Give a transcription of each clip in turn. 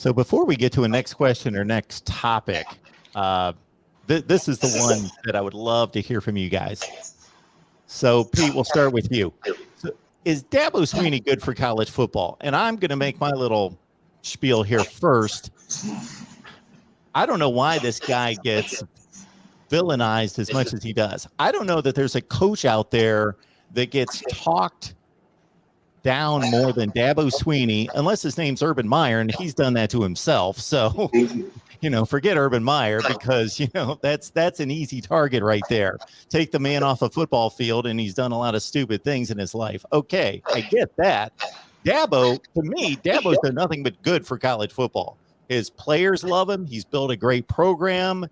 So before we get to a next question or next topic, this is the one that I would love to hear from you guys. So Pete, we'll start with you. So, is Dabo Sweeney good for college football? And I'm going to make my little spiel here first. I don't know why this guy gets villainized as much as he does. I don't know that there's a coach out there that gets talked down more than Dabo Sweeney, unless his name's Urban Meyer, and he's done that to himself. So, forget Urban Meyer, because, that's an easy target right there. Take the man off a football field, and he's done a lot of stupid things in his life. Okay, I get that. Dabo, to me, Dabo's done nothing but good for college football. His players love him. He's built a great program.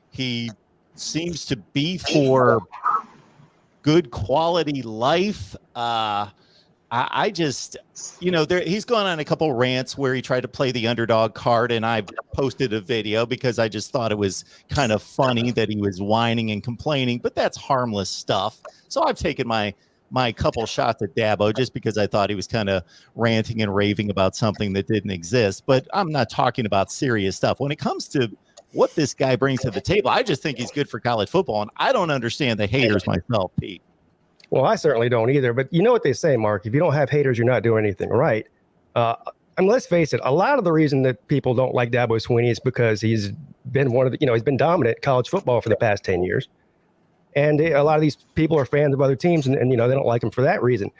He seems to be for good quality life. I just, he's gone on a couple rants where he tried to play the underdog card, and I posted a video because I just thought it was kind of funny that he was whining and complaining, but that's harmless stuff. So I've taken my couple shots at Dabo just because I thought he was kind of ranting and raving about something that didn't exist, but I'm not talking about serious stuff. When it comes to what this guy brings to the table, I just think he's good for college football, and I don't understand the haters myself, Pete. Well, I certainly don't either. But you know what they say, Mark, if you don't have haters, you're not doing anything right. And let's face it, a lot of the reason that people don't like Dabo Sweeney is because he's been he's been dominant in college football for the past 10 years. And a lot of these people are fans of other teams, and they don't like him for that reason.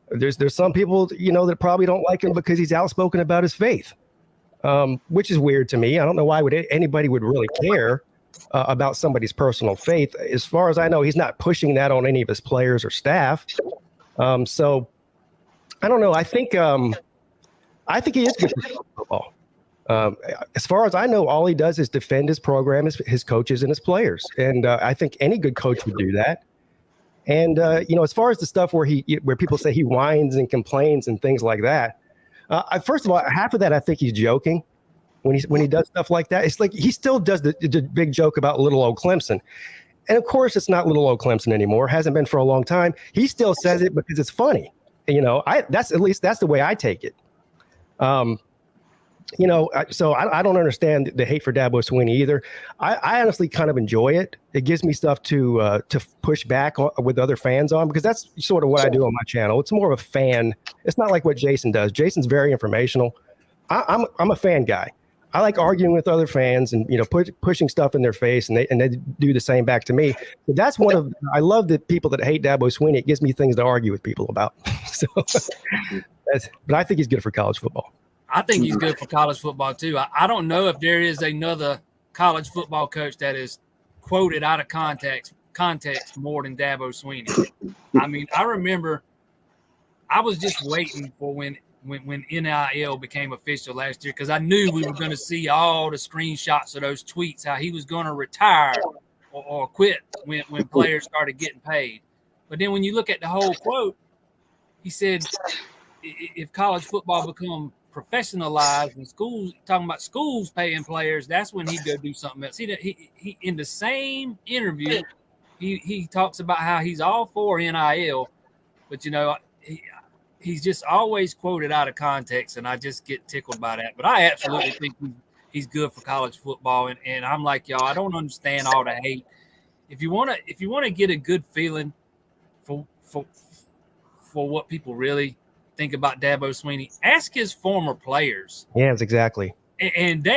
There's some people, that probably don't like him because he's outspoken about his faith, which is weird to me. I don't know why anybody would really care about somebody's personal faith. As far as I know, he's not pushing that on any of his players or staff. So I don't know. I think he is good for football. As far as I know, all he does is defend his program, his coaches, and his players. And I think any good coach would do that. And as far as the stuff where people say he whines and complains and things like that, first of all, half of that I think he's joking. When he does stuff like that, it's like he still does the big joke about little old Clemson. And of course, it's not little old Clemson anymore. Hasn't been for a long time. He still says it because it's funny. That's the way I take it. So I don't understand the hate for Dabo Sweeney either. I honestly kind of enjoy it. It gives me stuff to push back with other fans on, because that's sort of what I do on my channel. It's more of a fan. It's not like what Jason does. Jason's very informational. I'm a fan guy. I like arguing with other fans and pushing stuff in their face, and they do the same back to me. But that's I love the people that hate Dabo Sweeney. It gives me things to argue with people about. But I think he's good for college football. I think he's good for college football too. I don't know if there is another college football coach that is quoted out of context more than Dabo Sweeney. I mean, I remember I was just waiting for when NIL became official last year, because I knew we were going to see all the screenshots of those tweets, how he was going to retire or quit when players started getting paid. But then when you look at the whole quote, he said, if college football become professionalized and talking about schools paying players, that's when he'd go do something else. He in the same interview, he talks about how he's all for NIL, but he's just always quoted out of context, and I just get tickled by that. But I absolutely think he's good for college football, and I'm like y'all, I don't understand all the hate. If you want to get a good feeling for what people really think about Dabo Sweeney, ask his former players. Yes, exactly. And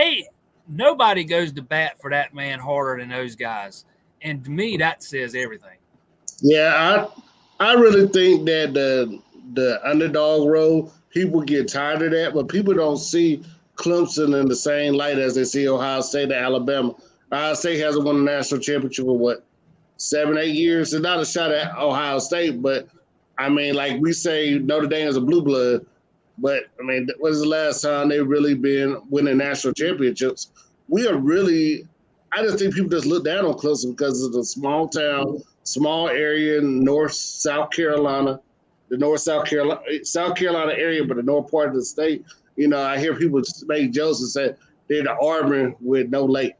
nobody goes to bat for that man harder than those guys. And to me, that says everything. Yeah, I really think that the underdog role, people get tired of that, but people don't see Clemson in the same light as they see Ohio State or Alabama. Ohio State hasn't won a national championship for 7-8 years. It's not a shot at Ohio State, but I mean, like we say, Notre Dame is a blue blood, but I mean, what is the last time they've really been winning national championships? I just think people just look down on Clemson because of the small town, small area in South Carolina area, but the north part of the state. I hear people make jokes and say they're the Auburn with no lake.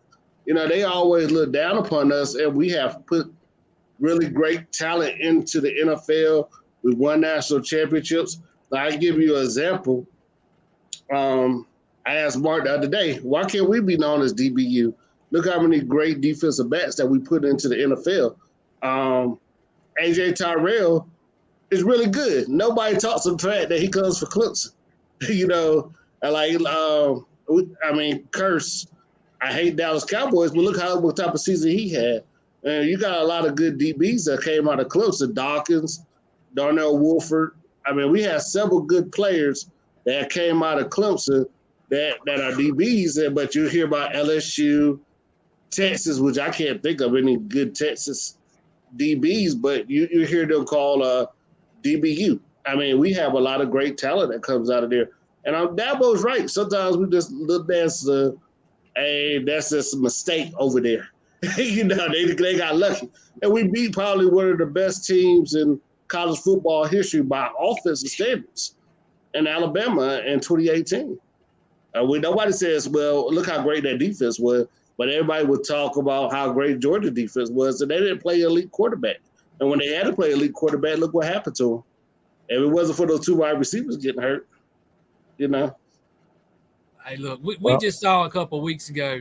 They always look down upon us, and we have put really great talent into the NFL. We won national championships. I'll give you an example. I I asked Mark the other day, why can't we be known as DBU? Look how many great defensive backs that we put into the NFL. AJ Tyrell is really good. Nobody talks to the fact that he comes for Clemson. Curse. I hate Dallas Cowboys, but look what type of season he had. And you got a lot of good DBs that came out of Clemson. Dawkins, Darnell Wolford. I mean, we had several good players that came out of Clemson that are DBs, but you hear about LSU, Texas, which I can't think of any good Texas DBs, but you hear them call DBU. I mean, we have a lot of great talent that comes out of there. And Dabo's right. Sometimes we just look that's just a mistake over there. They got lucky. And we beat probably one of the best teams in college football history by offensive standards in Alabama in 2018. Nobody says, well, look how great that defense was, but everybody would talk about how great Georgia defense was, and they didn't play elite quarterback. And when they had to play elite quarterback, look what happened to them. If it wasn't for those two wide receivers getting hurt, Hey, look, we just saw a couple of weeks ago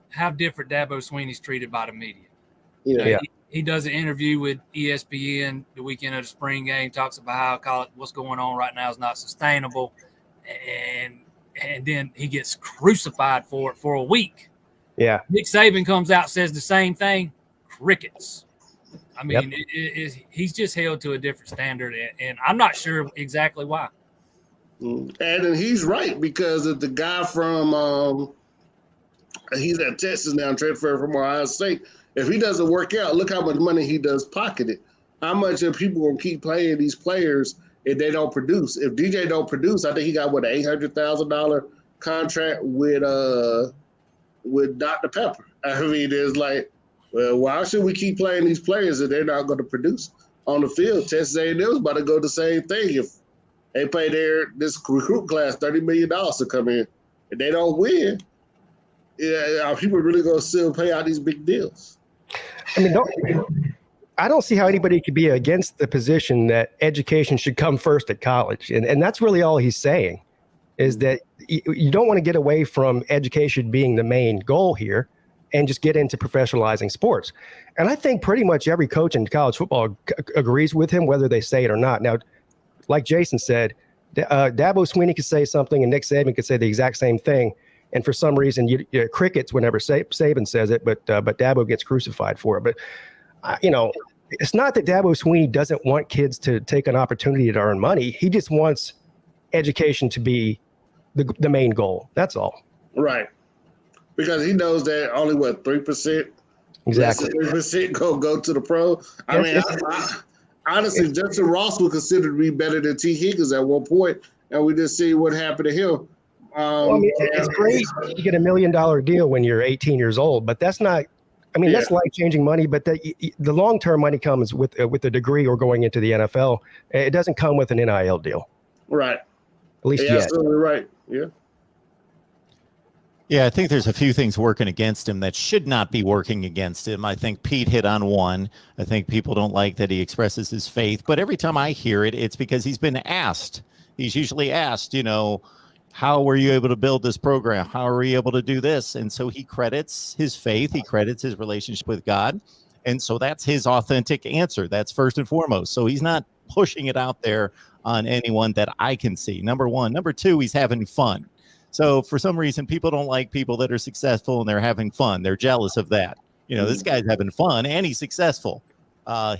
how different Dabo Sweeney's treated by the media. Yeah. He does an interview with ESPN the weekend of the spring game, talks about how what's going on right now is not sustainable, and then he gets crucified for it for a week. Yeah. Nick Saban comes out, says the same thing, crickets. I mean, he's just held to a different standard, and I'm not sure exactly why. And he's right, because if the guy from he's at Texas now, transferred from Ohio State, if he doesn't work out, look how much money he does pocket it. How much are people going to keep playing these players if they don't produce? If DJ don't produce, I think he got, an $800,000 contract with Dr. Pepper. I mean, it's like, well, why should we keep playing these players if they're not going to produce on the field? Texas A&M is about to go the same thing. If they pay this recruit class $30 million to come in, if they don't win, are people really going to still pay out these big deals? I mean, I don't see how anybody could be against the position that education should come first at college. And that's really all he's saying, is that you don't want to get away from education being the main goal here and just get into professionalizing sports. And I think pretty much every coach in college football agrees with him, whether they say it or not. Now, like Jason said, Dabo Sweeney could say something and Nick Saban could say the exact same thing. And for some reason, crickets whenever Saban says it, but Dabo gets crucified for it. But, it's not that Dabo Sweeney doesn't want kids to take an opportunity to earn money. He just wants education to be the main goal. That's all. Right. Because he knows that only, 3%? Exactly. 3% go to the pro. I mean, honestly, Justin Ross was considered to be better than T. Higgins at one point, and we just see what happened to him. It's great to get $1 million deal when you're 18 years old, but that's not. I mean, that's life-changing money, but the long-term money comes with a degree or going into the NFL. It doesn't come with an NIL deal. Right. At least yet. Absolutely right. Yeah. Yeah, I think there's a few things working against him that should not be working against him. I think Pete hit on one. I think people don't like that he expresses his faith, but every time I hear it, it's because he's been asked. He's usually asked, how were you able to build this program? How are we able to do this? And so he credits his faith. He credits his relationship with God. And so that's his authentic answer. That's first and foremost. So he's not pushing it out there on anyone that I can see. Number one. Number two, he's having fun. So for some reason, people don't like people that are successful and they're having fun. They're jealous of that. This guy's having fun and he's successful.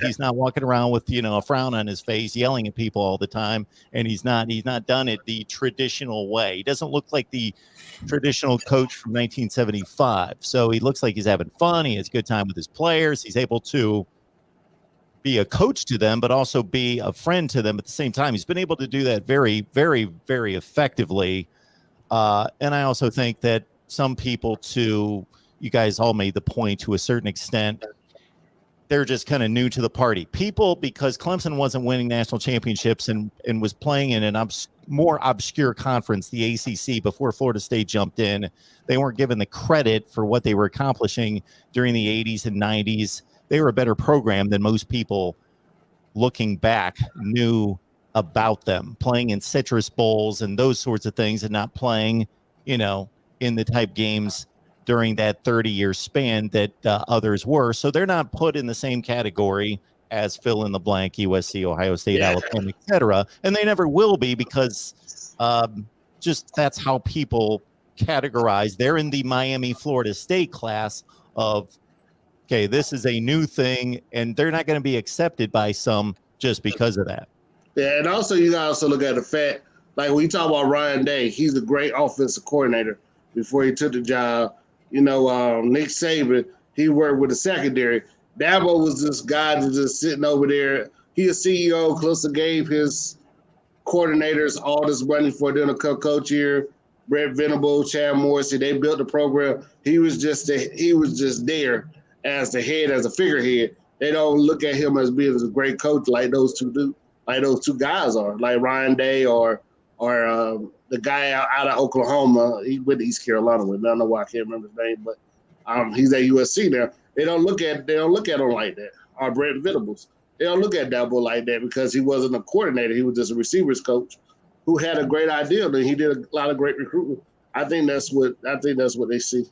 He's not walking around with, a frown on his face, yelling at people all the time. And he's not done it the traditional way. He doesn't look like the traditional coach from 1975. So he looks like he's having fun. He has a good time with his players. He's able to be a coach to them, but also be a friend to them at the same time. He's been able to do that very, very, very effectively. And I also think that some people you guys all made the point to a certain extent, they're just kind of new to the party. People, because Clemson wasn't winning national championships and was playing in an more obscure conference, the ACC, before Florida State jumped in, they weren't given the credit for what they were accomplishing during the 80s and 90s. They were a better program than most people looking back knew about them, playing in Citrus Bowls and those sorts of things, and not playing, in the type games during that 30-year span that others were. So they're not put in the same category as fill in the blank, USC, Ohio State, Alabama, etc. And they never will be, because just that's how people categorize. They're in the Miami, Florida State class of, okay, this is a new thing, and they're not going to be accepted by some just because of that. Yeah, and also you got to also look at the fact, like when you talk about Ryan Day, he's a great offensive coordinator before he took the job. Nick Saban, he worked with the secondary. Dabo was this guy that's just sitting over there. He a CEO. Clemson gave his coordinators all this money for them to come coach here. Brett Venable, Chad Morrissey, they built the program. He was just there as the head, as a figurehead. They don't look at him as being a great coach like those two guys are, like Ryan Day or the guy out of Oklahoma. He went to East Carolina with. I don't know why I can't remember his name, but he's at USC now. They don't look at him like that. Or Brett Venables. They don't look at Dabo like that because he wasn't a coordinator. He was just a receivers coach who had a great idea, and he did a lot of great recruiting. I think that's what they see.